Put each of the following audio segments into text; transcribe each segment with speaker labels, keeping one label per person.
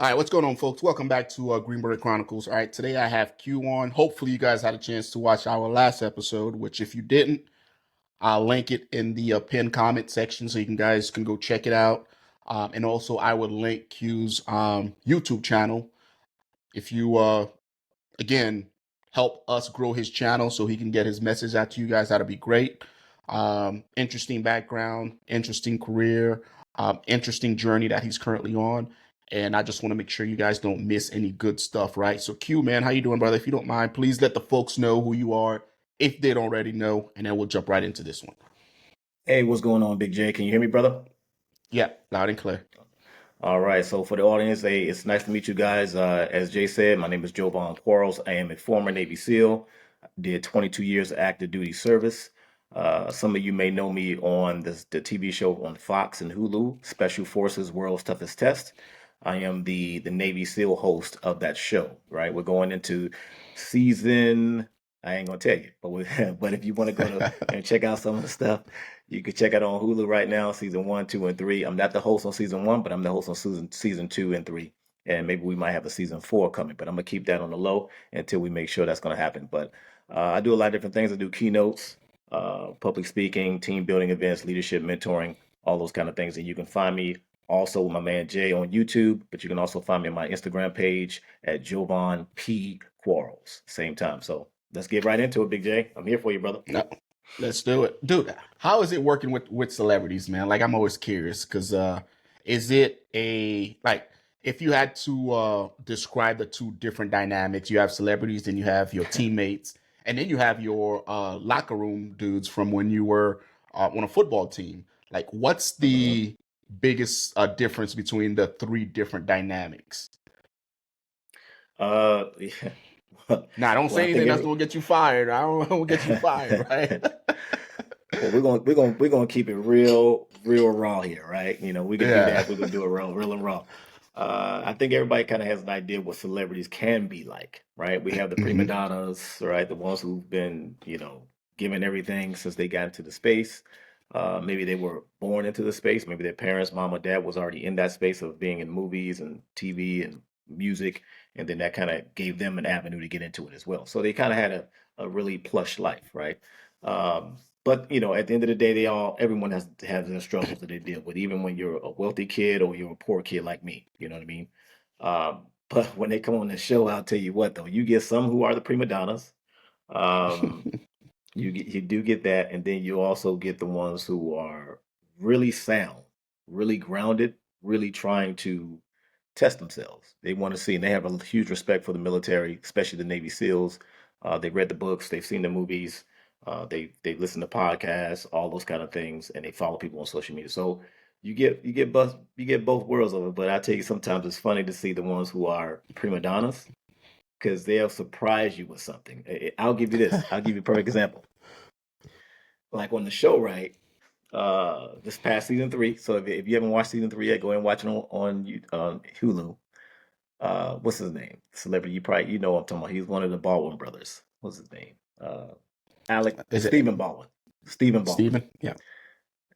Speaker 1: All right, what's going on, folks? Welcome back to Green Beret Chronicles. All right, today I have Q on. Hopefully, you guys had a chance to watch our last episode, which if you didn't, I'll link it in the pinned comment section so you guys can go check it out. And also, I would link Q's YouTube channel. If you, again, help us grow his channel so he can get his message out to you guys, that'd be great. Interesting background, interesting career, interesting journey that he's currently on. And I just want to make sure you guys don't miss any good stuff, right? So Q, man, how you doing, brother? If you don't mind, please let the folks know who you are if they don't already know, and then we'll jump right into this one.
Speaker 2: Hey, what's going on, Big J? Can you hear me, brother?
Speaker 1: Yeah, loud and clear.
Speaker 2: All right. So for the audience, hey, it's nice to meet you guys. As Jay said, my name is Jovan Quarles. I am a former Navy SEAL. Did 22 years of active duty service. Some of you may know me on the TV show on Fox and Hulu, Special Forces World's Toughest Test. I am the Navy SEAL host of that show, right? We're going into season, I ain't gonna tell you, but if you want to go to and check out some of the stuff, you can check it on Hulu right now, season 1, 2, and 3. I'm not the host on season 1, but I'm the host on season 2 and 3. And maybe we might have a season 4 coming, but I'm gonna keep that on the low until we make sure that's gonna happen. But I do a lot of different things. I do keynotes, public speaking, team building events, leadership, mentoring, all those kind of things. And you can find me also with my man Jay on YouTube, but you can also find me on my Instagram page at Jovan P. Quarles. Same time. So let's get right into it, Big J. I'm here for you, brother.
Speaker 1: No, let's do it. Dude, how is it working with celebrities, man? Like, I'm always curious because is it if you had to describe the two different dynamics, you have celebrities, then you have your teammates, and then you have your locker room dudes from when you were on a football team. Like, what's the biggest difference between the three different dynamics?
Speaker 2: Yeah.
Speaker 1: Now, don't
Speaker 2: Well, I
Speaker 1: say
Speaker 2: think
Speaker 1: anything that's gonna get you fired. I don't want to get you fired, right?
Speaker 2: well, we're gonna keep it real raw here, right? You know, we can do
Speaker 1: Yeah.
Speaker 2: that. We're gonna do it real and raw. I think everybody kind of has an idea what celebrities can be like, right? We have the prima
Speaker 1: Hmm.
Speaker 2: donnas, right? The ones who've been, given everything since they got into the space. Maybe they were born into the space. Maybe their parents, mom or dad, was already in that space of being in movies and TV and music, and then that kind of gave them an avenue to get into it as well. So they kind of had a really plush life, right? But at the end of the day, everyone has their struggles that they deal with, even when you're a wealthy kid or you're a poor kid like me. You know what I mean? But when they come on the show, I'll tell you what, though, you get some who are the prima donnas. Um, you do get that, and then you also get the ones who are really sound, really grounded, really trying to test themselves. They want to see, and they have a huge respect for the military, especially the Navy SEALs. They've read the books, they've seen the movies, they listen to podcasts, all those kind of things, and they follow people on social media. So you get both worlds of it. But I tell you, sometimes it's funny to see the ones who are prima donnas because they'll surprise you with something. I'll give you this. I'll give you a perfect example. Like on the show, right? This past season 3. So if you haven't watched season 3 yet, go and watch it on Hulu. What's his name? Celebrity, you know what I'm talking about. He's one of the Baldwin brothers. What's his name? Alec
Speaker 1: Is it
Speaker 2: Stephen Baldwin. Stephen Baldwin.
Speaker 1: Steven? Yeah.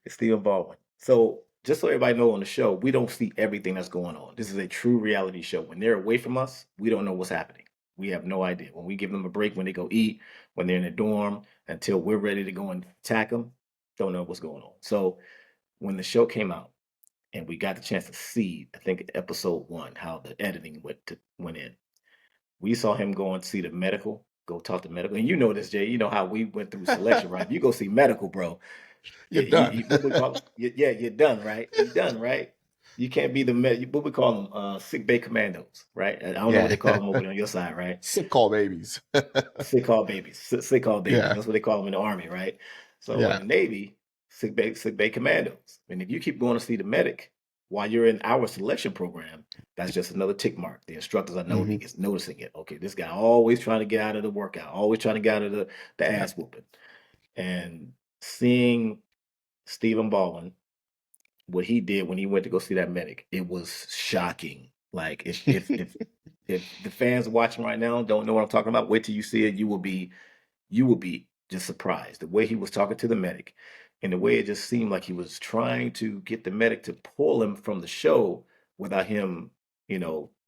Speaker 2: It's Stephen Baldwin. So just so everybody know on the show, we don't see everything that's going on. This is a true reality show. When they're away from us, we don't know what's happening. We have no idea. When we give them a break, when they go eat, when they're in the dorm, until we're ready to go and attack them, don't know what's going on. So when the show came out and we got the chance to see, I think episode 1, how the editing went in, we saw him go and see the medical, go talk to medical. And you know this, Jay. You know how we went through selection, right? If you go see medical, bro,
Speaker 1: You're done.
Speaker 2: what we call yeah, you're done, right? You're done, right? You can't be what we call them, sick bay commandos, right? I don't know what
Speaker 1: Yeah.
Speaker 2: they call them over there on your side, right?
Speaker 1: Sick call babies.
Speaker 2: Sick call babies, sick call babies.
Speaker 1: Yeah.
Speaker 2: That's what they call them in the army, right? So in
Speaker 1: Yeah.
Speaker 2: the Navy, sick bay commandos. And if you keep going to see the medic while you're in our selection program, that's just another tick mark. The instructors are
Speaker 1: Hmm.
Speaker 2: noticing it. Okay, this guy always trying to get out of the workout, always trying to get out of the
Speaker 1: Yeah.
Speaker 2: ass whooping. And seeing Stephen Baldwin, what he did when he went to go see that medic, it was shocking. Like if the fans watching right now don't know what I'm talking about, wait till you see it. You will be just surprised the way he was talking to the medic, and the way it just seemed like he was trying to get the medic to pull him from the show without him,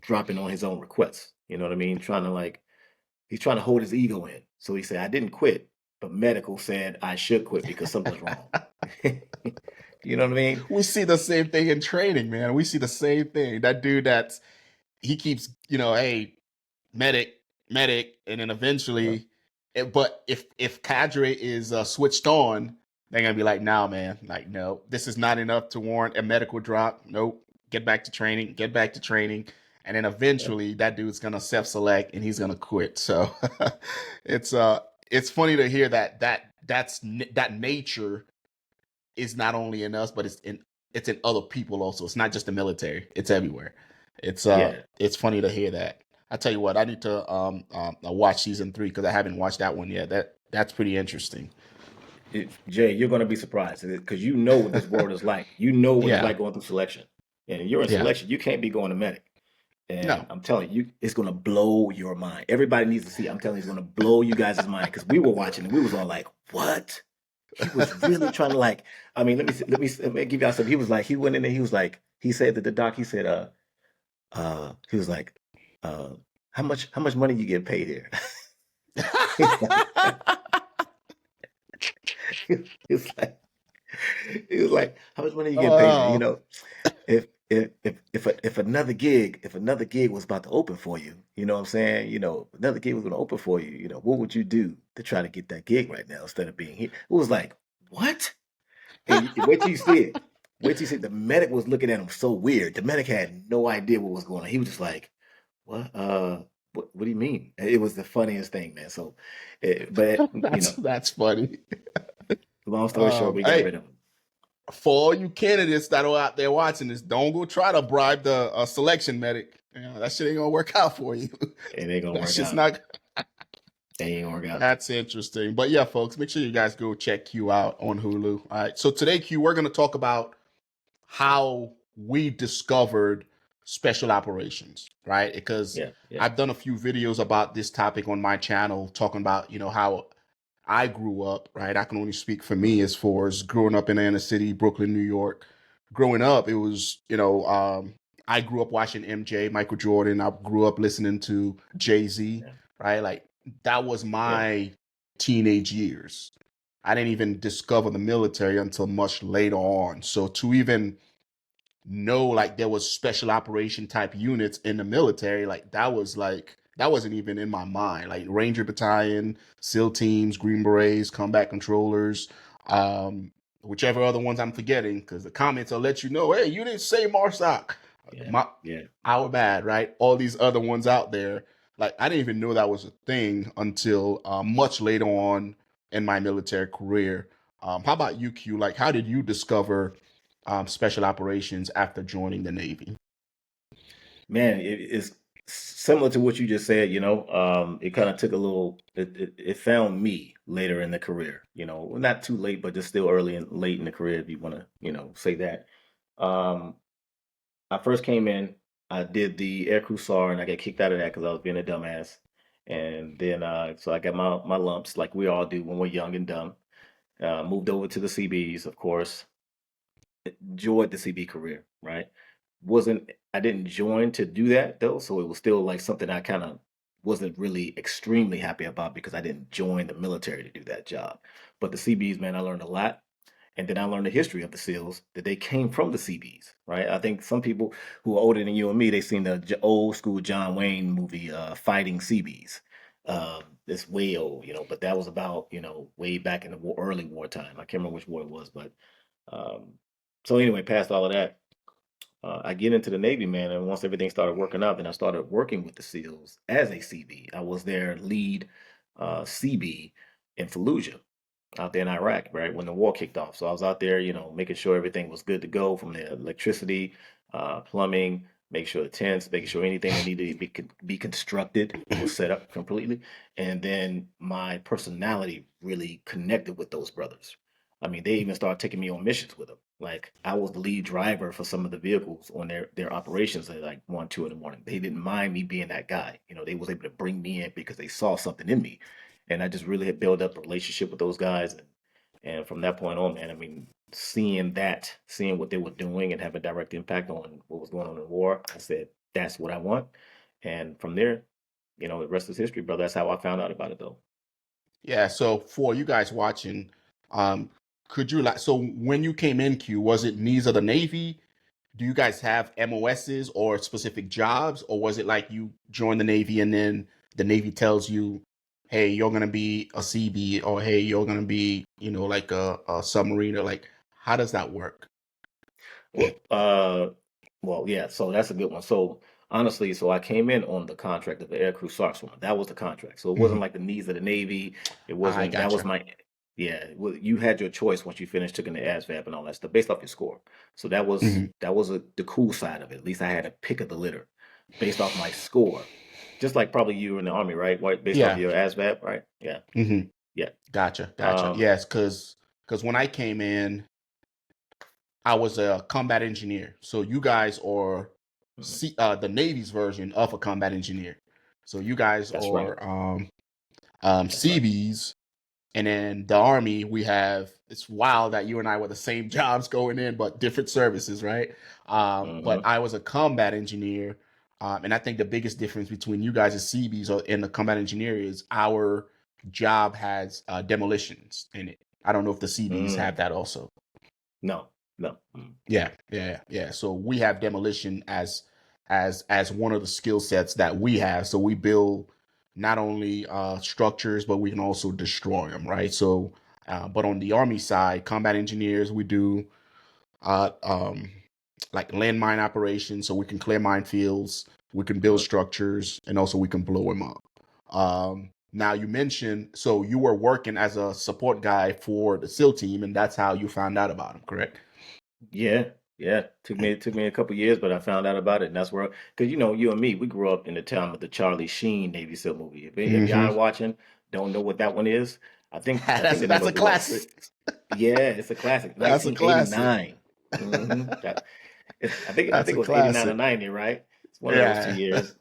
Speaker 2: dropping on his own requests. You know what I mean? He's trying to hold his ego in. So he said, I didn't quit, but medical said I should quit because something's wrong. You know what I mean?
Speaker 1: We see the same thing in training, man. We see the same thing. That dude he keeps, hey, medic, medic, and then
Speaker 2: Uh,
Speaker 1: eventually, but if cadre is switched on, they're gonna be like, "Nah, man, like, no, this is not enough to warrant a medical drop. Nope, get back to training, get back to training." And then
Speaker 2: yeah,
Speaker 1: eventually, that dude's gonna self-select and he's gonna quit. So it's it's funny to hear that nature is not only in us, but it's in other people also. It's not just the military; it's everywhere.
Speaker 2: yeah.
Speaker 1: It's funny to hear that. I tell you what, I need to watch season 3 because I haven't watched that one yet. That's pretty interesting.
Speaker 2: Jay, you're going to be surprised because you know what this world is like. You know what it's
Speaker 1: Yeah,
Speaker 2: like going through selection. And you're in
Speaker 1: yeah.
Speaker 2: selection, you can't be going to medic. And
Speaker 1: No,
Speaker 2: I'm telling you, it's going to blow your mind. Everybody needs to see it. I'm telling you, it's going to blow you guys' mind because we were watching and we was all like, what? He was really trying to I mean, let me give y'all some. He was like, he went in there, he was like, he said to the doc, he said, he was like, uh, how much money you get paid here? He's like, he was like, he was like, how much money you get paid here? You
Speaker 1: oh,
Speaker 2: know, if another gig was about to open for you, you know what I'm saying? Another gig was going to open for you. What would you do to try to get that gig right now instead of being here? It was like, what? And wait till you see it. Wait till you see it. The medic was looking at him so weird. The medic had no idea what was going on. He was just like, what? What do you mean? It was the funniest thing, man. So, but
Speaker 1: that's funny.
Speaker 2: long story short, we got
Speaker 1: Hey,
Speaker 2: rid of him.
Speaker 1: for all you candidates that are out there watching this, don't go try to bribe the selection medic. That shit ain't gonna work out for you.
Speaker 2: It ain't gonna
Speaker 1: That
Speaker 2: work
Speaker 1: shit's
Speaker 2: out.
Speaker 1: not.
Speaker 2: It ain't gonna work out.
Speaker 1: That's interesting. But yeah, folks, make sure you guys go check Q out on Hulu. All right. So today, Q, we're going to talk about how we discovered special operations, right? Because
Speaker 2: Yeah, yeah,
Speaker 1: I've done a few videos about this topic on my channel, talking about, how I grew up, right? I can only speak for me as far as growing up in the inner city, Brooklyn, New York. Growing up, it was, I grew up watching MJ, Michael Jordan. I grew up listening to Jay-Z,
Speaker 2: yeah,
Speaker 1: right? Like that was
Speaker 2: yeah.
Speaker 1: my teenage years. I didn't even discover the military until much later on. So to even know like there was special operation type units in the military, that wasn't even in my mind. Like Ranger Battalion, SEAL teams, Green Berets, combat controllers, whichever other ones I'm forgetting, because the comments will let you know, hey, you didn't say Marsoc.
Speaker 2: Yeah,
Speaker 1: My,
Speaker 2: yeah.
Speaker 1: our bad, right? All these other ones out there. Like I didn't even know that was a thing until much later on in my military career. How about you, Q? Like, how did you discover special operations after joining the Navy?
Speaker 2: Man, it's similar to what you just said, it kind of took a little it found me later in the career, not too late, but just still early and late in the career if you want to, say that. Um, I first came in, I did the aircrew SAR and I got kicked out of that because I was being a dumbass. And then so I got my lumps like we all do when we're young and dumb. Moved over to the CBs, of course. Enjoyed the CB career, right? Wasn't I didn't join to do that though, so it was still like something I kind of wasn't really extremely happy about because I didn't join the military to do that job. But the CBs, man, I learned a lot. And then I learned the history of the SEALs that they came from the CBs, right? I think some people who are older than you and me, they seen the old school John Wayne movie, Fighting CBs. It's way old, but that was about, way back in the early wartime. I can't remember which war it was, but um, so anyway, past all of that, I get into the Navy, man, and once everything started working out, then I started working with the SEALs as a CB. I was their lead CB in Fallujah out there in Iraq, right when the war kicked off. So I was out there, making sure everything was good to go from the electricity, plumbing, make sure the tents, making sure anything that needed to be constructed was set up completely. And then my personality really connected with those brothers. I mean, they even started taking me on missions with them. Like I was the lead driver for some of the vehicles on their operations at like 1, 2 in the morning. They didn't mind me being that guy. They was able to bring me in because they saw something in me, and I just really had built up a relationship with those guys. And from that point on, man, I mean, seeing what they were doing and have a direct impact on what was going on in the war, I said, that's what I want. And from there, the rest is history, brother. That's how I found out about it, though.
Speaker 1: Yeah. So for you guys watching, um, could you like so when you came in Q, was it needs of the Navy? Do you guys have MOSs or specific jobs, or was it like you join the Navy and then the Navy tells you, hey, you're gonna be a CB, or hey, you're gonna be, like a submarine, or like how does that work?
Speaker 2: Well, yeah. So that's a good one. So honestly, so I came in on the contract of the aircrew Marksman. That was the contract. So it wasn't
Speaker 1: Mhm.
Speaker 2: like the needs of the Navy. It
Speaker 1: I
Speaker 2: wasn't. That was
Speaker 1: gotcha.
Speaker 2: my. Yeah. Well, you had your choice once you finished taking the ASVAB and all that stuff based off your score. So that was
Speaker 1: Hmm.
Speaker 2: the cool side of it. At least I had a pick of the litter based off my score. Just like probably you were in the army, right? What based off
Speaker 1: Yeah.
Speaker 2: your ASVAB, right? Yeah.
Speaker 1: Hmm.
Speaker 2: Yeah.
Speaker 1: Gotcha.
Speaker 2: Um.
Speaker 1: Yes, because when I came in, I was a combat engineer. So you guys are
Speaker 2: Mhm.
Speaker 1: the Navy's version of a combat engineer. So you guys
Speaker 2: That's right.
Speaker 1: are
Speaker 2: That's right.
Speaker 1: CBs, and then the Army. We have. It's wild that you and I were the same jobs going in, but different services, right? But
Speaker 2: Hmm.
Speaker 1: I was a combat engineer, and I think the biggest difference between you guys as CBs and the combat engineer is our job has demolitions in it. I don't know if the CBs
Speaker 2: Mm.
Speaker 1: have that also.
Speaker 2: No. No. Mm.
Speaker 1: Yeah. So we have demolition as one of the skill sets that we have. So we build not only structures, but we can also destroy them, right? So, but on the Army side, combat engineers, we do uh, um, like landmine operations, so we can clear minefields, we can build
Speaker 2: Mm.
Speaker 1: structures, and also we can blow them up. Now you mentioned, so you were working as a support guy for the SEAL team, and that's how you found out about them, correct?
Speaker 2: Yeah, yeah. Took me a couple years, but I found out about it, and that's where because you and me, we grew up in the time of the Charlie Sheen Navy SEAL movie. If y'all
Speaker 1: Hmm.
Speaker 2: are watching, don't know what that one is. I think the name
Speaker 1: That's a
Speaker 2: of it was.
Speaker 1: classic.
Speaker 2: Yeah, it's a classic,
Speaker 1: That's a classic.
Speaker 2: 1989. That I think
Speaker 1: That's
Speaker 2: it
Speaker 1: a
Speaker 2: was 89 or
Speaker 1: classic.
Speaker 2: 90, right? It's one of those two
Speaker 1: Yeah,
Speaker 2: years.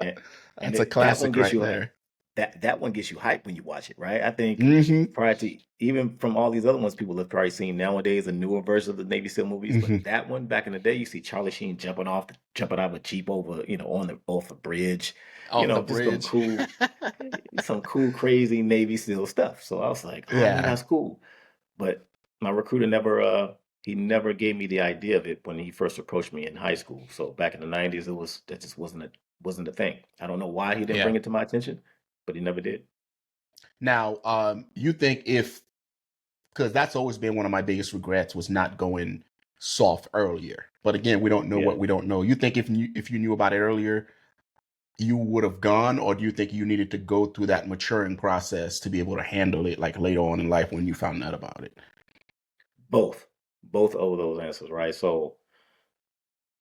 Speaker 2: And and
Speaker 1: that's a
Speaker 2: that one
Speaker 1: classic
Speaker 2: gets
Speaker 1: right
Speaker 2: you
Speaker 1: there.
Speaker 2: that one gets you hyped when you watch it, right? I think
Speaker 1: Hmm.
Speaker 2: prior to even from all these other ones people have probably seen nowadays, a newer version of the Navy SEAL movies, but
Speaker 1: Hmm.
Speaker 2: that one back in the day, you see Charlie Sheen jumping out of a Jeep over, on the off a bridge,
Speaker 1: Off the
Speaker 2: just
Speaker 1: bridge.
Speaker 2: some cool, crazy Navy SEAL stuff. So I was like, oh man,
Speaker 1: Yeah.
Speaker 2: that's cool. But my recruiter he never gave me the idea of it when he first approached me in high school. So back in the 90s, that just wasn't a thing. I don't know why he didn't
Speaker 1: Yeah.
Speaker 2: bring it to my attention, but he never did.
Speaker 1: Now, you think if because that's always been one of my biggest regrets was not going soft earlier. But again, we don't know
Speaker 2: Yeah.
Speaker 1: what we don't know. You think if you knew about it earlier, you would have gone, or do you think you needed to go through that maturing process to be able to handle it like later on in life when you found out about it?
Speaker 2: Both. Both of those answers, right? So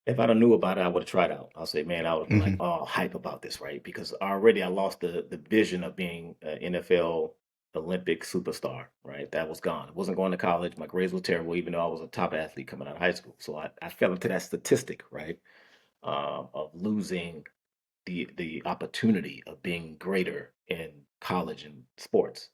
Speaker 2: if I'd have knew about it, I would have tried out. I'll say, man, I would have been like,
Speaker 1: Hmm.
Speaker 2: oh, hype about this, right? Because already I lost the vision of being an NFL Olympic superstar, right? That was gone. I wasn't going to college. My grades were terrible, even though I was a top athlete coming out of high school. So I fell into that statistic, right? Of losing the opportunity of being greater in college and sports.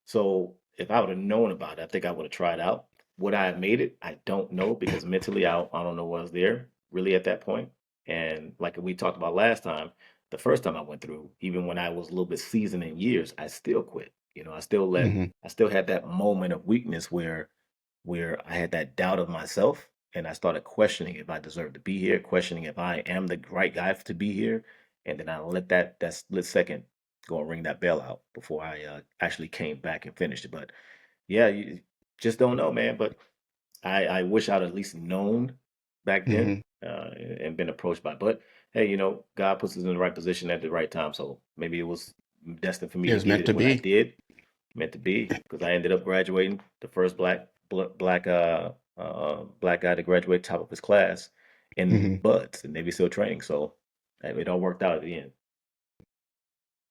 Speaker 2: So if I would have known about it, I think I would have tried out. Would I have made it? I don't know because mentally I don't know what was there really at that point. And like we talked about last time, the first time I went through, even when I was a little bit seasoned in years, I still quit.
Speaker 1: Hmm.
Speaker 2: I still had that moment of weakness where I had that doubt of myself and I started questioning if I deserve to be here, questioning if I am the right guy to be here. And then I let that split second go and ring that bell out before I actually came back and finished it. But yeah, you just don't know, man. But I wish I'd at least known back then
Speaker 1: Hmm.
Speaker 2: and been approached by. But hey, God puts us in the right position at the right time. So maybe it was destined for me
Speaker 1: It
Speaker 2: to
Speaker 1: was
Speaker 2: get
Speaker 1: meant
Speaker 2: it
Speaker 1: to
Speaker 2: when I
Speaker 1: be.
Speaker 2: did, meant to be, because I ended up graduating the first black guy to graduate top of his class in
Speaker 1: Hmm.
Speaker 2: buds in Navy SEAL training. So it all worked out at the end.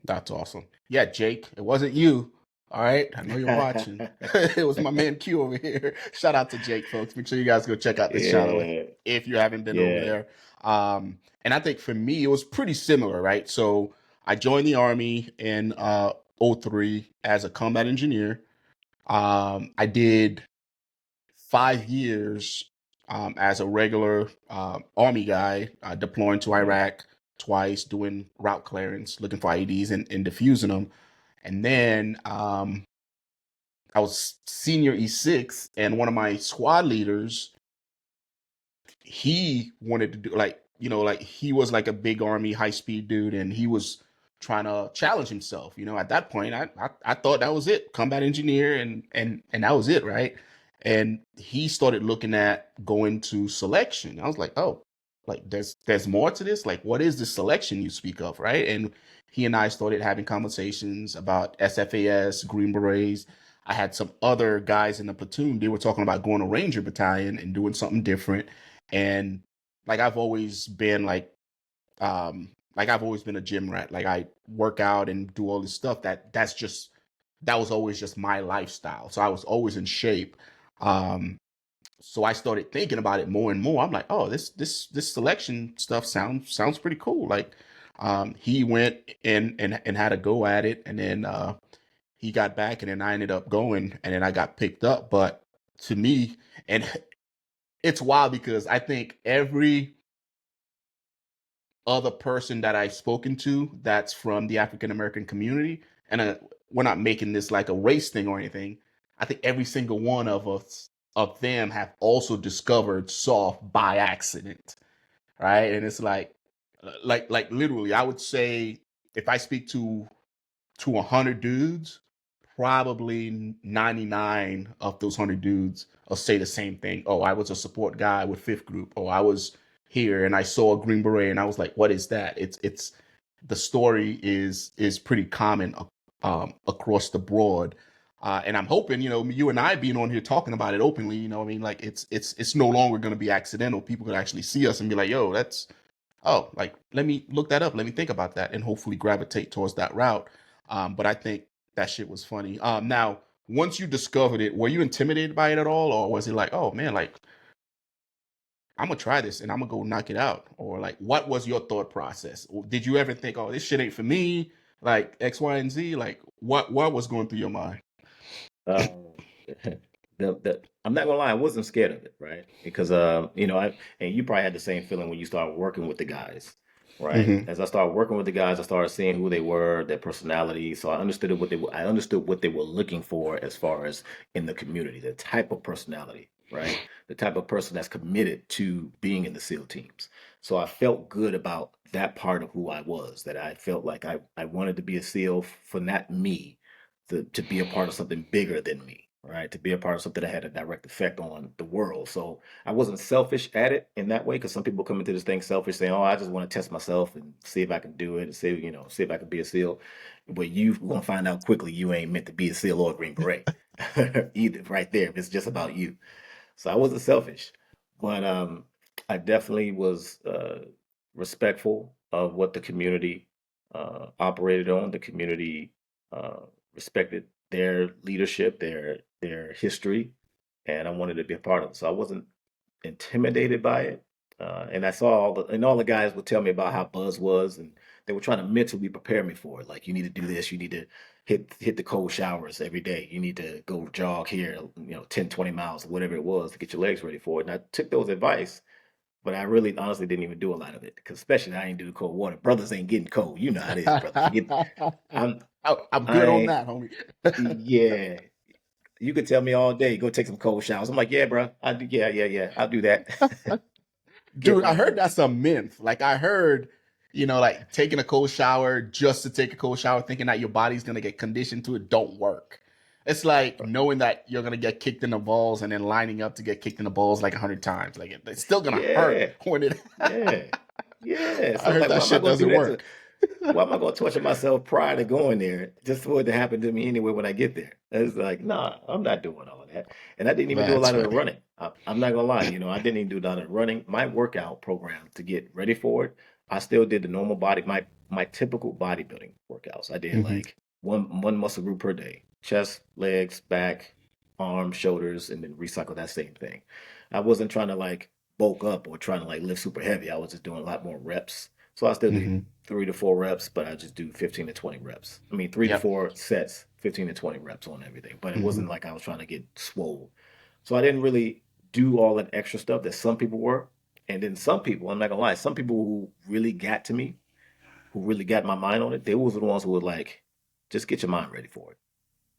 Speaker 1: That's awesome. Yeah, Jake, it wasn't you. All right. I know you're watching. It was my man Q over here. Shout out to Jake, folks. Make sure you guys go check out this channel
Speaker 2: Yeah,
Speaker 1: if you haven't been over
Speaker 2: yeah.
Speaker 1: there. And I think for me, it was pretty similar, right? So I joined the Army in '03 as a combat engineer. I did 5 years as a regular Army guy, deploying to
Speaker 2: Mhm.
Speaker 1: Iraq twice, doing route clearance, looking for IEDs and defusing them. And then I was senior E6, and one of my squad leaders, he wanted to do like, like he was like a big Army high speed dude, and he was trying to challenge himself. At that point, I thought that was it, combat engineer, and that was it, right? And he started looking at going to selection. I was like, oh, like there's more to this. Like, what is the selection you speak of, right? And he and I started having conversations about SFAS, Green Berets. I had some other guys in the platoon. They were talking about going to Ranger Battalion and doing something different. And like I've always been like I've always been a gym rat. Like I work out and do all this stuff. That was always just my lifestyle. So I was always in shape. Um so I started thinking about it more and more. I'm like, oh, this selection stuff sounds pretty cool. Like he went and had a go at it, and then he got back, and then I ended up going, and then I got picked up. But to me, and it's wild because I think every other person that I've spoken to that's from the African American community, and we're not making this like a race thing or anything. I think every single one of them have also discovered soft by accident, right? And it's like literally, I would say if I speak to 100 dudes, probably 99 of those 100 dudes will say the same thing. Oh, I was a support guy with fifth group. Oh, I was here and I saw a Green Beret and I was like, what is that? It's the story is pretty common across the board. And I'm hoping, you and I being on here talking about it openly, I mean, like it's no longer going to be accidental. People can actually see us and be like, yo, like, let me look that up. Let me think about that and hopefully gravitate towards that route. But I think that shit was funny. Now, once you discovered it, were you intimidated by it at all? Or was it like, oh man, like, I'm gonna try this and I'm gonna go knock it out? Or like, what was your thought process? Or did you ever think, oh, this shit ain't for me? Like X, Y, and Z? Like, what was going through your mind?
Speaker 2: Um, I'm not gonna lie, I wasn't scared of it, right? Because and you probably had the same feeling when you started working with the guys, right?
Speaker 1: Mm-hmm.
Speaker 2: As I started working with the guys, I started seeing who they were, their personality. So I understood what they were looking for as far as in the community, the type of personality, right? The type of person that's committed to being in the SEAL teams. So I felt good about that part of who I was, that I felt like I wanted to be a SEAL for not me, to be a part of something bigger than me, right? To be a part of something that had a direct effect on the world. So I wasn't selfish at it in that way, because some people come into this thing selfish, saying, "Oh, I just want to test myself and see if I can do it, and see if I can be a SEAL." But you're gonna find out quickly you ain't meant to be a SEAL or a Green Beret either, right there. If it's just about you. So I wasn't selfish, but I definitely was respectful of what the community operated on. The community uh, respected their leadership, their history, and I wanted to be a part of it. So I wasn't intimidated by it. And I saw all the guys would tell me about how Buzz was, and they were trying to mentally prepare me for it. Like, you need to do this, you need to hit the cold showers every day. You need to go jog here, 10, 20 miles, whatever it was, to get your legs ready for it. And I took those advice, but I really honestly didn't even do a lot of it, because especially I ain't do the cold water. Brothers ain't getting cold. You know how it is, brother. Forget. I'm
Speaker 1: I'm
Speaker 2: I
Speaker 1: good on
Speaker 2: ain't
Speaker 1: that, homie.
Speaker 2: yeah. You could tell me all day, go take some cold showers. I'm like, yeah, bro. I do, yeah. I'll do that. Get
Speaker 1: Dude, I
Speaker 2: right
Speaker 1: heard
Speaker 2: on it.
Speaker 1: that's a myth. Like I heard, like taking a cold shower just to take a cold shower, thinking that your body's gonna get conditioned to it, don't work. It's like knowing that you're gonna get kicked in the balls and then lining up to get kicked in the balls like 100 times. Like it's still gonna hurt
Speaker 2: Yeah,
Speaker 1: when it.
Speaker 2: yeah, yeah.
Speaker 1: I
Speaker 2: So I'm
Speaker 1: heard
Speaker 2: like,
Speaker 1: that
Speaker 2: why am I
Speaker 1: shit
Speaker 2: going to do
Speaker 1: doesn't
Speaker 2: that to?
Speaker 1: work.
Speaker 2: Why am I going to torture myself prior to going there just for it to happen to me anyway when I get there? It's like, nah, I'm not doing all of that. And I didn't even do a
Speaker 1: That's
Speaker 2: lot of the
Speaker 1: funny.
Speaker 2: running. I'm not gonna lie, I didn't even do a lot of the running. My workout program to get ready for it, I still did the normal body, my typical bodybuilding workouts. I did
Speaker 1: Hmm.
Speaker 2: like one muscle group per day: chest, legs, back, arms, shoulders, and then recycle that same thing. I wasn't trying to like bulk up or trying to like lift super heavy. I was just doing a lot more reps. So I still do
Speaker 1: Hmm.
Speaker 2: 3 to 4 reps, but I just do 15 to 20 reps. I mean, three to
Speaker 1: Yep.
Speaker 2: four sets, 15 to 20 reps on everything. But it
Speaker 1: Hmm.
Speaker 2: wasn't like I was trying to get swole. So I didn't really. do all that extra stuff that some people were. And then some people, I'm not gonna lie, some people who really got to me, who really got my mind on it, they was the ones who were like, just get your mind ready for it.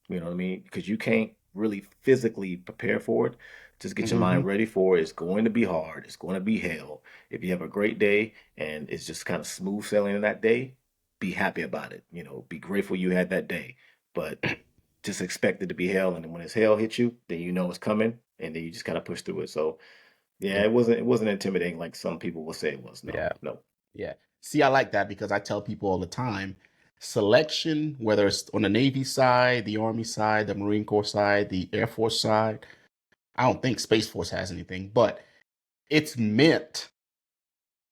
Speaker 2: You know what I mean? Because you can't really physically prepare for it. Just get your mind
Speaker 1: Hmm.
Speaker 2: ready for it. It's going to be hard. It's going to be hell. If you have a great day and it's just kind of smooth sailing in that day, be happy about it. You know, be grateful you had that day. But just expect it to be hell. And then when it's hell hits you, then you know it's coming, and then you just kind of push through it. So yeah,
Speaker 1: Yeah.
Speaker 2: it wasn't intimidating like some people will say it was. No,
Speaker 1: Yeah.
Speaker 2: no.
Speaker 1: Yeah. See, I like that because I tell people all the time, selection, whether it's on the Navy side, the Army side, the Marine Corps side, the Air Force side, I don't think Space Force has anything, but it's meant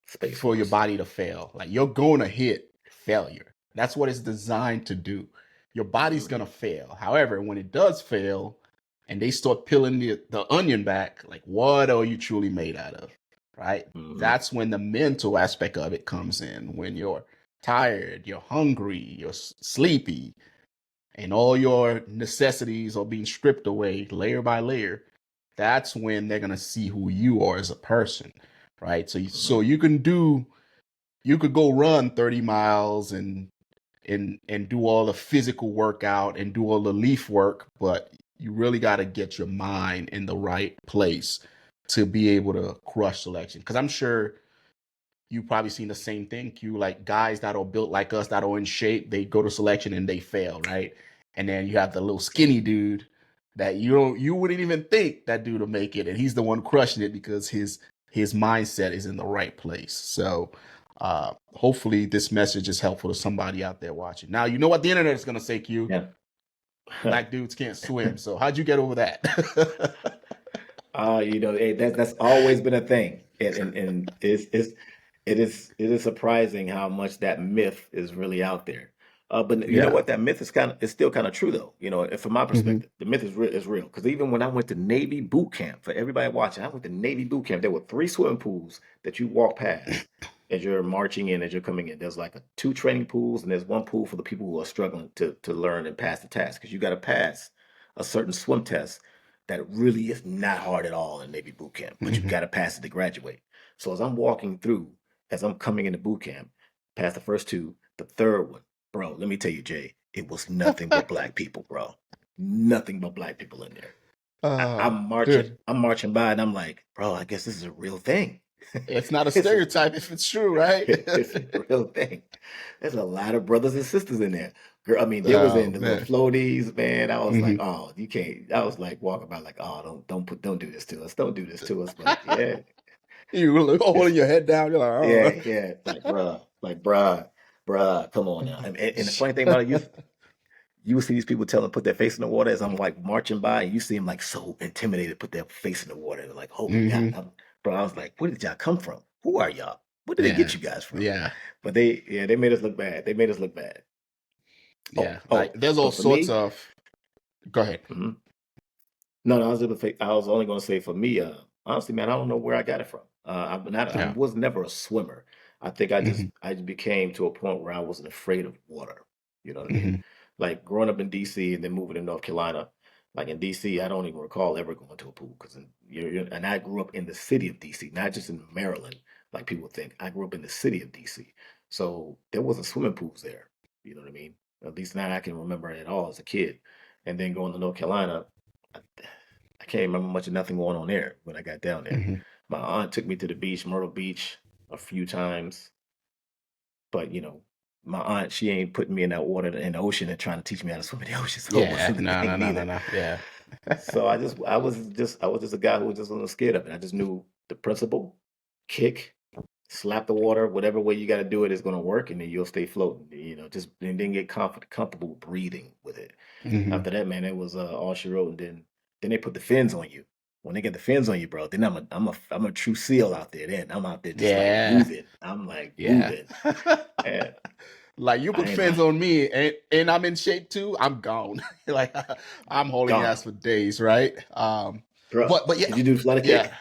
Speaker 2: Space
Speaker 1: for your
Speaker 2: Force.
Speaker 1: body to fail. Like you're going to hit failure. That's what it's designed to do. Your body's going
Speaker 2: Hmm.
Speaker 1: to fail. However, when it does fail and they start peeling the onion back, like what are you truly made out of? Right?
Speaker 2: Hmm.
Speaker 1: That's when the mental aspect of it comes in. When you're tired, you're hungry, you're sleepy, and all your necessities are being stripped away layer by layer, that's when they're going to see who you are as a person, right? So
Speaker 2: Hmm.
Speaker 1: you could go run 30 miles and do all the physical workout and do all the leaf work, but you really got to get your mind in the right place to be able to crush selection. Because I'm sure you probably seen the same thing, Q. Like guys that are built like us, that are in shape, they go to selection and they fail, right? And then you have the little skinny dude that you wouldn't even think that dude will make it, and he's the one crushing it because his mindset is in the right place. So hopefully this message is helpful to somebody out there watching. Now you know what the internet is gonna say, Q.
Speaker 2: Yeah.
Speaker 1: Black dudes can't swim. So how'd you get over that?
Speaker 2: Hey, that's always been a thing, and it is surprising how much that myth is really out there. But you know
Speaker 1: Yeah.
Speaker 2: what? That myth is still kind of true though. And from my
Speaker 1: Hmm.
Speaker 2: perspective, the myth is real. Because even when I went to Navy boot camp, for everybody watching, I went to Navy boot camp. There were 3 swimming pools that you walk past as you're marching in, as you're coming in. There's like 2 training pools, and there's one pool for the people who are struggling to learn and pass the test. Because you got to pass a certain swim test that really is not hard at all in Navy boot camp, but you
Speaker 1: Hmm.
Speaker 2: got to pass it to graduate. So as I'm walking through, as I'm coming into boot camp, past the first 2, the third one, bro, let me tell you, Jay, it was nothing but black people, bro. Nothing but black people in there. I'm marching,
Speaker 1: Dude,
Speaker 2: I'm marching by, and I'm like, bro, I guess this is a real thing.
Speaker 1: it's not a
Speaker 2: it's a
Speaker 1: stereotype if it's true, right?
Speaker 2: it's a real thing. There's a lot of brothers and sisters in there. Girl, I mean, they was
Speaker 1: Oh
Speaker 2: in the little
Speaker 1: man.
Speaker 2: floaties, man. I was like,
Speaker 1: Hmm.
Speaker 2: oh, you can't. I was like walking by, like, oh, don't do this to us. Don't do this to us. But yeah,
Speaker 1: You look
Speaker 2: it's
Speaker 1: holding your head down. You're
Speaker 2: yeah,
Speaker 1: like,
Speaker 2: yeah. Like, bruh, come on now. And the
Speaker 1: oh.
Speaker 2: funny thing about it, you will see these people put their face in the water as I'm like marching by, and you see them like so intimidated, put their face in the water. They're like, oh my God.
Speaker 1: Hmm.
Speaker 2: Bro, I was like, where did y'all come from? Who are y'all? Where did they
Speaker 1: Yeah.
Speaker 2: get you guys from?
Speaker 1: Yeah.
Speaker 2: But they made us look bad. They made us look bad. Oh,
Speaker 1: Yeah. Like
Speaker 2: oh,
Speaker 1: there's all
Speaker 2: but for
Speaker 1: sorts
Speaker 2: me,
Speaker 1: of. Go ahead.
Speaker 2: mhm. No, no, I was only going to say for me, honestly, man, I don't know where I got it from. I
Speaker 1: Yeah.
Speaker 2: was never a swimmer. I think
Speaker 1: Hmm.
Speaker 2: I became to a point where I wasn't afraid of water. You know what I mean?
Speaker 1: Hmm.
Speaker 2: Like growing up in DC and then moving to North Carolina. Like in DC, I don't even recall ever going to a pool because and I grew up in the city of DC, not just in Maryland, like people think. I grew up in the city of DC, so there wasn't swimming pools there. You know what I mean? At least not I can remember it at all as a kid. And then going to North Carolina. I can't remember much of nothing going on there when I got down there.
Speaker 1: Hmm.
Speaker 2: My aunt took me to the beach, Myrtle Beach, a few times, but my aunt, she ain't putting me in that water in the ocean and trying to teach me how to swim in the ocean. So it
Speaker 1: Yeah.
Speaker 2: wasn't the
Speaker 1: No. No.
Speaker 2: thing
Speaker 1: No. No.
Speaker 2: neither.
Speaker 1: No. Yeah.
Speaker 2: So I was just a guy who just wasn't scared of it. I just knew the principle, kick, slap the water, whatever way you got to do it is going to work, and then you'll stay floating. Just and then get comfortable breathing with it.
Speaker 1: Hmm.
Speaker 2: After that, man, it was all she wrote, and then they put the fins on you. When they get the fins on you, bro, then I'm a true seal out there. Then I'm out there just like
Speaker 1: Yeah.
Speaker 2: moving. I'm like
Speaker 1: Yeah.
Speaker 2: moving, and
Speaker 1: Like you
Speaker 2: I
Speaker 1: put
Speaker 2: ain't
Speaker 1: fins
Speaker 2: lying.
Speaker 1: on me and I'm in shape too, I'm gone. Like I'm holding
Speaker 2: Gone,
Speaker 1: ass for days, right?
Speaker 2: bro.
Speaker 1: But yeah,
Speaker 2: Did you do the flutter
Speaker 1: yeah.
Speaker 2: kick?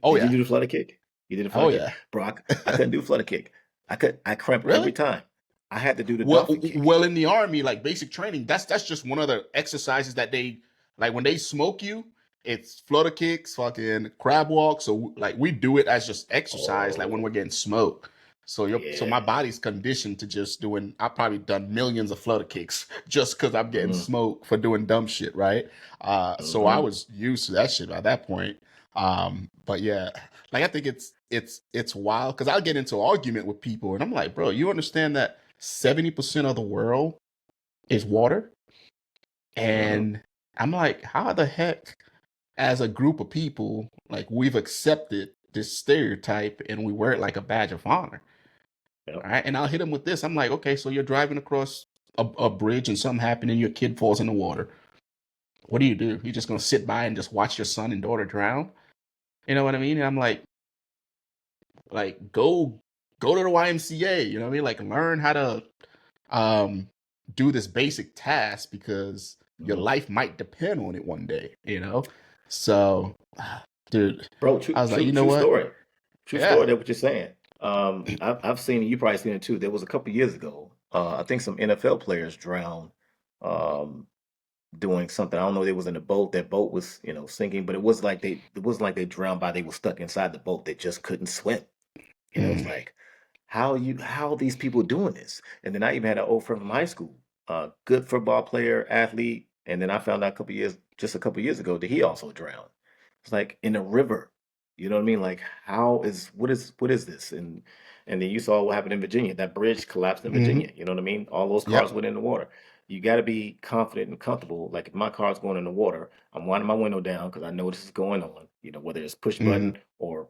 Speaker 1: Oh
Speaker 2: Did you
Speaker 1: yeah.
Speaker 2: do the flutter kick? You did the flutter
Speaker 1: Oh
Speaker 2: kick,
Speaker 1: yeah.
Speaker 2: bro. I couldn't do flutter kick. I cramped every
Speaker 1: Really?
Speaker 2: time. I had to do the
Speaker 1: Well,
Speaker 2: dolphin kick.
Speaker 1: well, in the army, like basic training, that's just one of the exercises that they like when they smoke you. it's flutter kicks, fucking crab walks. So like we do it as just exercise, like when
Speaker 2: Oh,
Speaker 1: we're getting smoked. So
Speaker 2: yeah.
Speaker 1: my body's conditioned to just doing. I've probably done millions of flutter kicks just because I'm getting
Speaker 2: Mm-hmm.
Speaker 1: smoked for doing dumb shit, right? So I
Speaker 2: Mm-hmm.
Speaker 1: was used to that shit by that point. But yeah, like I think it's wild because I'll get into an argument with people and I'm like, bro, you understand that 70% of the world is water?
Speaker 2: Mm-hmm.
Speaker 1: And I'm like, how the heck, as a group of people, like we've accepted this stereotype and we wear it like a badge of honor.
Speaker 2: Yep.
Speaker 1: All right. And I'll hit him with this. I'm like, okay, so you're driving across a bridge and something happened and your kid falls in the water. What do? You're just gonna sit by and just watch your son and daughter drown? You know what I mean? And I'm like go to the YMCA, you know what I mean? Like learn how to um do this basic task because your
Speaker 2: Mm-hmm.
Speaker 1: life might depend on it one day, you know? So dude,
Speaker 2: Bro,
Speaker 1: I
Speaker 2: true,
Speaker 1: was like,
Speaker 2: true,
Speaker 1: you know
Speaker 2: true
Speaker 1: what?
Speaker 2: story. True story.
Speaker 1: Yeah.
Speaker 2: That what you're saying. I've seen it. You probably seen it too. There was a couple years ago. I think some NFL players drowned. Um, doing something. I don't know. They was in a boat. That boat was, sinking. But it wasn't like they drowned by. They were stuck inside the boat. They just couldn't swim. It's
Speaker 1: Mm,
Speaker 2: like how are these people doing this? And then I even had an old friend from high school, good football player, athlete. And then I found out just a couple years ago, that he also drowned. It's like in a river. You know what I mean? Like what is this? And then you saw what happened in Virginia. That bridge collapsed in
Speaker 1: hmm.
Speaker 2: Virginia. You know what I mean? All those cars
Speaker 1: Yep.
Speaker 2: went in the water. You got to be confident and comfortable. Like if my car's going in the water, I'm winding my window down because I know this is going on. Whether it's push
Speaker 1: Hmm.
Speaker 2: button or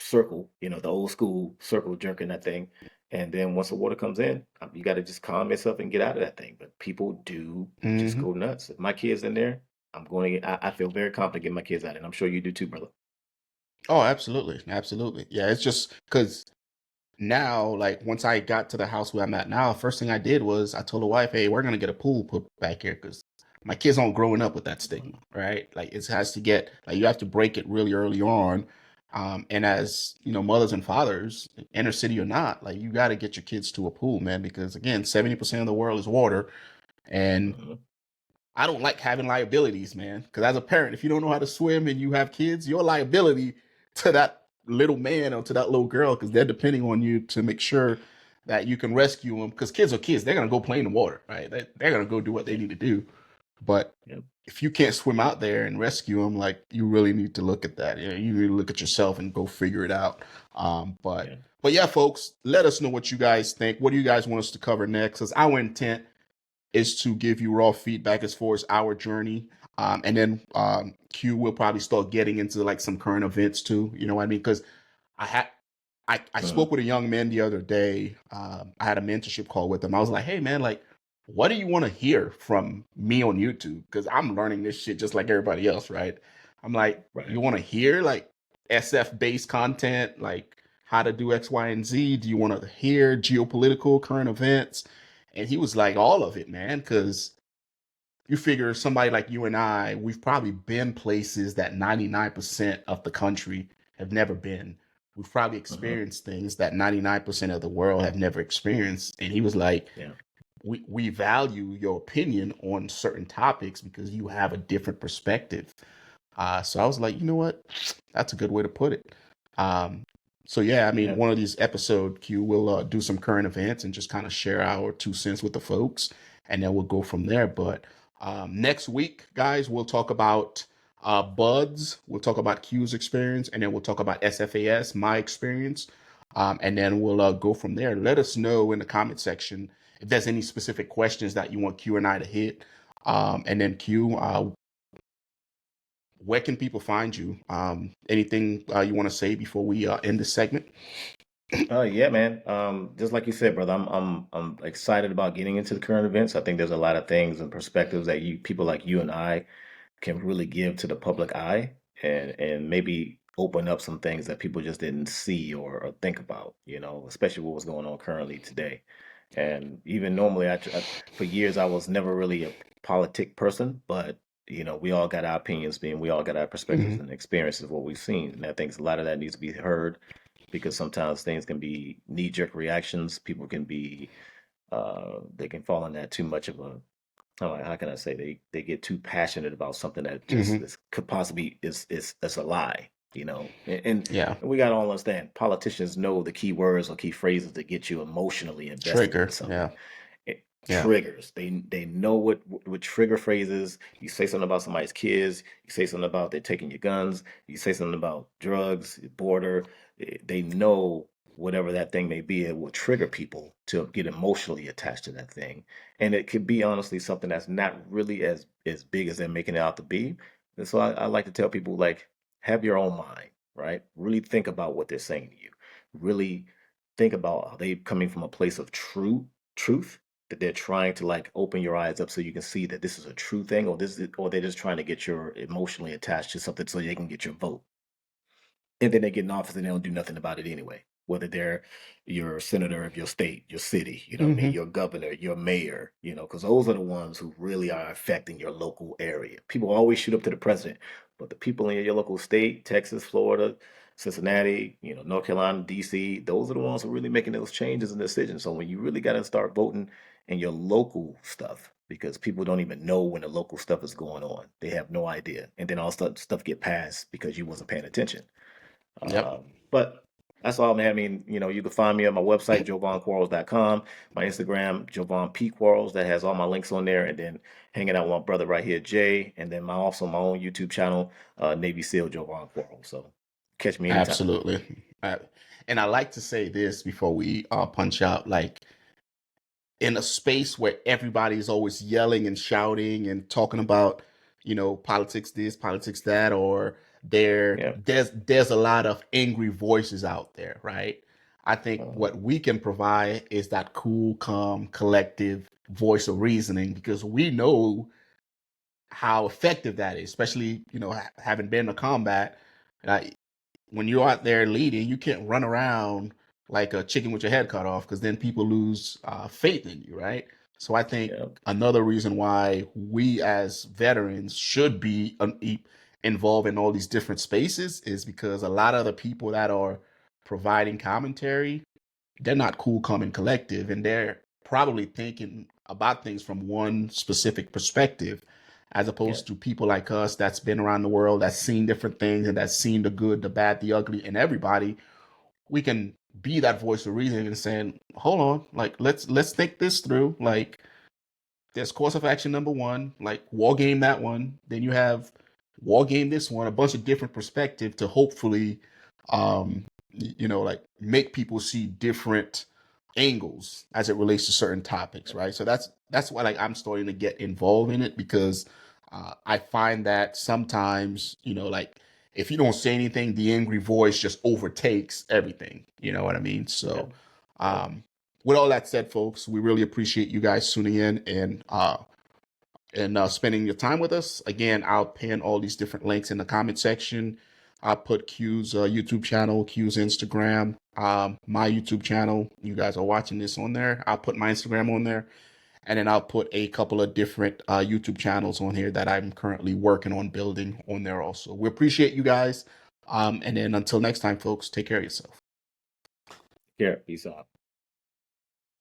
Speaker 2: circle, the old school circle jerking that thing. And then once the water comes in, you got to just calm yourself and get out of that thing. But people do just
Speaker 1: Hmm.
Speaker 2: go nuts. If my kid's in there, I'm going to get, I feel very confident getting my kids out. And I'm sure you do too, brother.
Speaker 1: Oh, absolutely. Absolutely. Yeah, it's just because now, like once I got to the house where I'm at now, first thing I did was I told the wife, "Hey, we're gonna get a pool put back here because my kids aren't growing up with that stigma, right? Like it has to get like you have to break it really early on. And as you know, mothers and fathers, inner city or not, like you got to get your kids to a pool, man, because again, 70% of the world is water, and
Speaker 2: Mm-hmm.
Speaker 1: I don't like having liabilities, man. Because as a parent, if you don't know how to swim and you have kids, you're a liability to that little man or to that little girl because they're depending on you to make sure that you can rescue them. Because kids are kids; they're gonna go play in the water, right? They're gonna go do what they
Speaker 2: Yeah.
Speaker 1: need to do. But
Speaker 2: Yep.
Speaker 1: if you can't swim out there and rescue them, like you really need to look at that. You know, you need to look at yourself and go figure it out. Um, but
Speaker 2: Yeah.
Speaker 1: but yeah, folks, let us know what you guys think. What do you guys want us to cover next? Because our intent is to give you raw feedback as far as our journey. And then Q will probably start getting into like some current events too. You know what I mean? Because I had I
Speaker 2: Mm-hmm.
Speaker 1: spoke with a young man the other day. I had a mentorship call with him. I was like, hey man, like, what do you want to hear from me on YouTube? Because I'm learning this shit just like everybody else, right? I'm like,
Speaker 2: Right.
Speaker 1: you want to hear like SF based content, like how to do X, Y, and Z? Do you want to hear geopolitical current events? And he was like, all of it, man, because you figure somebody like you and I, we've probably been places that 99% of the country have never been. We've probably
Speaker 2: Mm-hmm.
Speaker 1: experienced things that 99% of the world have never experienced. And he was like,
Speaker 2: Yeah.
Speaker 1: we value your opinion on certain topics because you have a different perspective. So I was like, you know what? That's a good way to put it. Um, so yeah, I mean,
Speaker 2: Yeah.
Speaker 1: one of these episode Q will do some current events and just kind of share our 2 cents with the folks, and then we'll go from there. But next week, guys, we'll talk about buds. We'll talk about Q's experience, and then we'll talk about SFAS, my experience, and then we'll go from there. Let us know in the comment section if there's any specific questions that you want Q and I to hit. And then Q, where can people find you? Anything you want to say before we end this segment?
Speaker 2: Yeah, man. Just like you said, brother, I'm excited about getting into the current events. I think there's a lot of things and perspectives that people like you and I can really give to the public eye, and maybe open up some things that people just didn't see or think about, especially what was going on currently today. And even normally, for years, I was never really a politic person, but we all got our opinions, being we all got our perspectives
Speaker 1: Hmm.
Speaker 2: and experiences of what we've seen. And I think a lot of that needs to be heard because sometimes things can be knee-jerk reactions. People can be, they can fall in that too much of a how can I say, they get too passionate about something that just
Speaker 1: Hmm.
Speaker 2: could possibly is a lie, you know.
Speaker 1: Yeah.
Speaker 2: And we got to understand, politicians know the key words or key phrases to get you emotionally invested into
Speaker 1: Trigger.
Speaker 2: something.
Speaker 1: Yeah.
Speaker 2: It
Speaker 1: Yeah.
Speaker 2: triggers. They know what trigger phrases. You say something about somebody's kids. You say something about they're taking your guns. You say something about drugs, border. They know whatever that thing may be. It will trigger people to get emotionally attached to that thing, and it could be honestly something that's not really as big as they're making it out to be. And so I like to tell people, like, have your own mind, right? Really think about what they're saying to you. Really think about, are they coming from a place of truth, that they're trying to like open your eyes up so you can see that this is a true thing, or or they're just trying to get your emotionally attached to something so they can get your vote, and then they get in office and they don't do nothing about it anyway. Whether they're your senator of your state, your city, you know what I mean,
Speaker 1: Hmm.
Speaker 2: your governor, your mayor, you know, because those are the ones who really are affecting your local area. People always shoot up to the president, but the people in your local state, Texas, Florida, Cincinnati, you know, North Carolina, DC, those are the ones who are really making those changes and decisions. So when you really got to start voting in your local stuff, because people don't even know when the local stuff is going on, they have no idea, and then all stuff get passed because you wasn't paying attention.
Speaker 1: Yep.
Speaker 2: But that's all, man. I mean, you know, you can find me at my website, jovanquarles.com, my Instagram, Jovan P. Quarles, that has all my links on there, and then hanging out with my brother right here, Jay, and then also my own YouTube channel, Navy SEAL Jovan Quarles. So catch me anytime.
Speaker 1: Absolutely. And I like to say this before we punch out, like in a space where everybody is always yelling and shouting and talking about, politics this, politics that, or
Speaker 2: Yeah.
Speaker 1: there's a lot of angry voices out there, right? I think
Speaker 2: Uh,
Speaker 1: what we can provide is that cool, calm, collective voice of reasoning, because we know how effective that is, especially, having been in combat. uh, when you're out there leading, you can't run around like a chicken with your head cut off, because then people lose faith in you, right? So I think
Speaker 2: yeah.
Speaker 1: another reason why we as veterans should be involved in all these different spaces is because a lot of the people that are providing commentary, they're not cool, calm, and collective, and they're probably thinking about things from one specific perspective, as
Speaker 2: Yeah.
Speaker 1: opposed to people like us that's been around the world, that's seen different things, and that's seen the good, the bad, the ugly, and everybody. We can be that voice of reason and saying, "Hold on, like let's think this through. Like, there's course of action number one, like war game that one. Then you have war game this one, a bunch of different perspective to hopefully, like make people see different angles as it relates to certain topics, right? So that's why like I'm starting to get involved in it, because I find that sometimes, like if you don't say anything, the angry voice just overtakes everything. You know what I mean?
Speaker 2: Yeah.
Speaker 1: So,
Speaker 2: Yeah.
Speaker 1: um, with all that said, folks, we really appreciate you guys tuning in and spending your time with us. Again, I'll pin all these different links in the comment section. I'll put Q's YouTube channel, Q's Instagram, my YouTube channel. You guys are watching this on there. I'll put my Instagram on there. And then I'll put a couple of different YouTube channels on here that I'm currently working on building on there also. We appreciate you guys. And then until next time, folks, take care of yourself.
Speaker 2: Yeah. Peace out.